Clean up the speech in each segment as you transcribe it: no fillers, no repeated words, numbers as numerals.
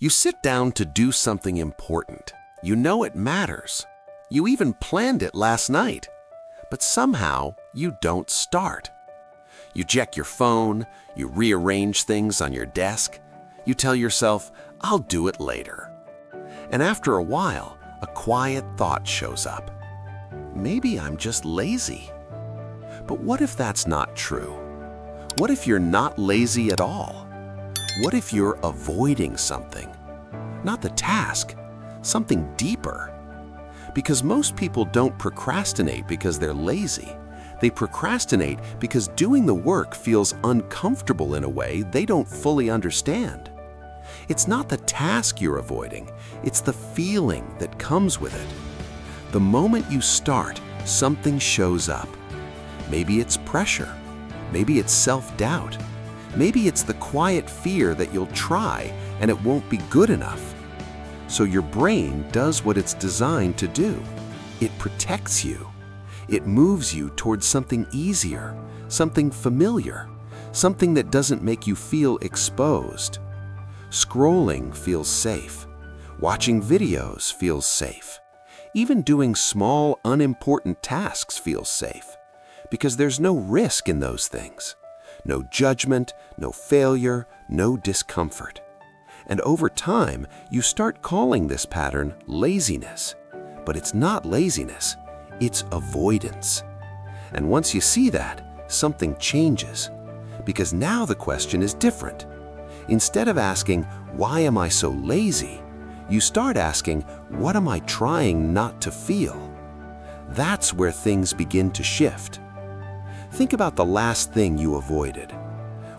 You sit down to do something important. You know it matters. You even planned it last night. But somehow, you don't start. You check your phone, you rearrange things on your desk. You tell yourself, I'll do it later. And after a while, a quiet thought shows up. Maybe I'm just lazy. But what if that's not true? What if you're not lazy at all? What if you're avoiding something? Not the task, something deeper. Because most people don't procrastinate because they're lazy. They procrastinate because doing the work feels uncomfortable in a way they don't fully understand. It's not the task you're avoiding, it's the feeling that comes with it. The moment you start, something shows up. Maybe it's pressure. Maybe it's self-doubt. Maybe it's the quiet fear that you'll try and it won't be good enough. So your brain does what it's designed to do. It protects you. It moves you towards something easier, something familiar, something that doesn't make you feel exposed. Scrolling feels safe. Watching videos feels safe. Even doing small, unimportant tasks feels safe. Because there's no risk in those things. No judgment, no failure, no discomfort. And over time, you start calling this pattern laziness. But it's not laziness, it's avoidance. And once you see that, something changes. Because now the question is different. Instead of asking, why am I so lazy? You start asking, what am I trying not to feel? That's where things begin to shift. Think about the last thing you avoided.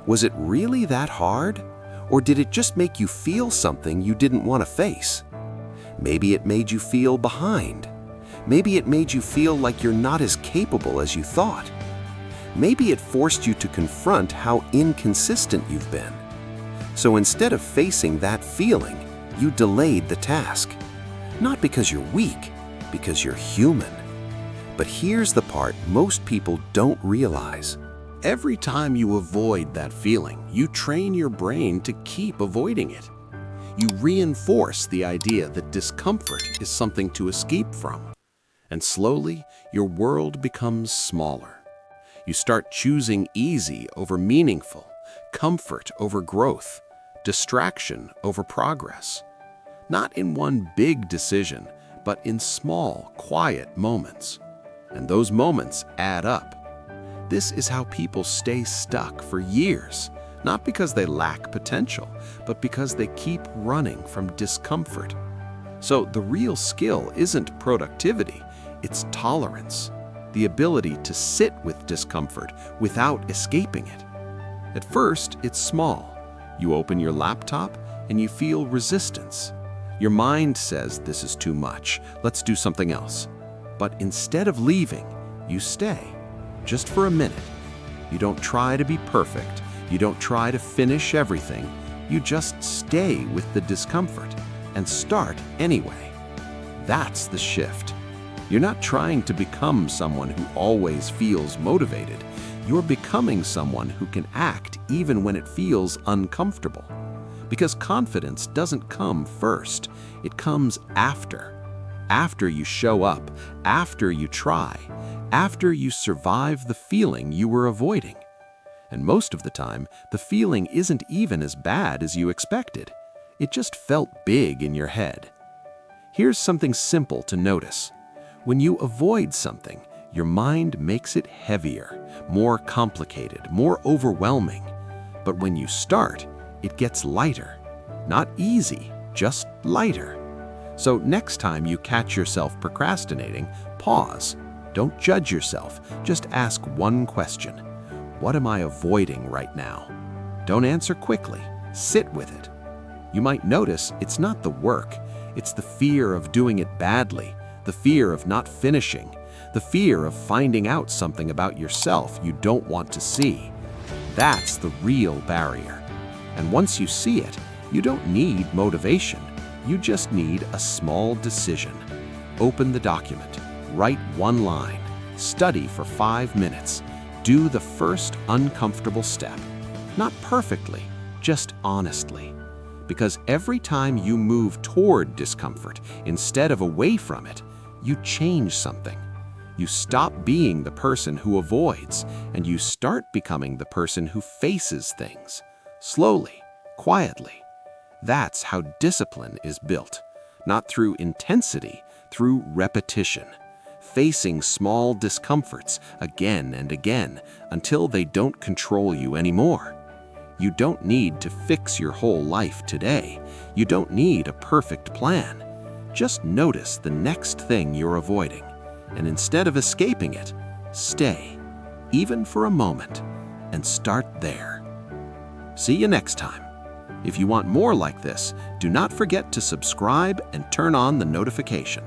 Was it really that hard? Or did it just make you feel something you didn't want to face? Maybe it made you feel behind. Maybe it made you feel like you're not as capable as you thought. Maybe it forced you to confront how inconsistent you've been. So instead of facing that feeling, you delayed the task. Not because you're weak, because you're human. But here's the part most people don't realize. Every time you avoid that feeling, you train your brain to keep avoiding it. You reinforce the idea that discomfort is something to escape from. And slowly, your world becomes smaller. You start choosing easy over meaningful, comfort over growth, distraction over progress. Not in one big decision, but in small, quiet moments. And those moments add up. This is how people stay stuck for years, not because they lack potential, but because they keep running from discomfort. So the real skill isn't productivity, it's tolerance, the ability to sit with discomfort without escaping it. At first, it's small. You open your laptop and you feel resistance. Your mind says, this is too much, let's do something else. But instead of leaving, you stay, just for a minute. You don't try to be perfect. You don't try to finish everything. You just stay with the discomfort and start anyway. That's the shift. You're not trying to become someone who always feels motivated. You're becoming someone who can act even when it feels uncomfortable. Because confidence doesn't come first, it comes after. After you show up, after you try, after you survive the feeling you were avoiding. And most of the time, the feeling isn't even as bad as you expected. It just felt big in your head. Here's something simple to notice. When you avoid something, your mind makes it heavier, more complicated, more overwhelming. But when you start, it gets lighter. Not easy, just lighter. So next time you catch yourself procrastinating, pause. Don't judge yourself. Just ask one question. What am I avoiding right now? Don't answer quickly. Sit with it. You might notice it's not the work. It's the fear of doing it badly, the fear of not finishing, the fear of finding out something about yourself you don't want to see. That's the real barrier. And once you see it, you don't need motivation. You just need a small decision. Open the document, write one line, study for 5 minutes, do the first uncomfortable step. Not perfectly, just honestly. Because every time you move toward discomfort instead of away from it, you change something. You stop being the person who avoids, and you start becoming the person who faces things, slowly, quietly. That's how discipline is built, not through intensity, through repetition, facing small discomforts again and again until they don't control you anymore. You don't need to fix your whole life today. You don't need a perfect plan. Just notice the next thing you're avoiding, and instead of escaping it, stay, even for a moment, and start there. See you next time. If you want more like this, do not forget to subscribe and turn on the notification.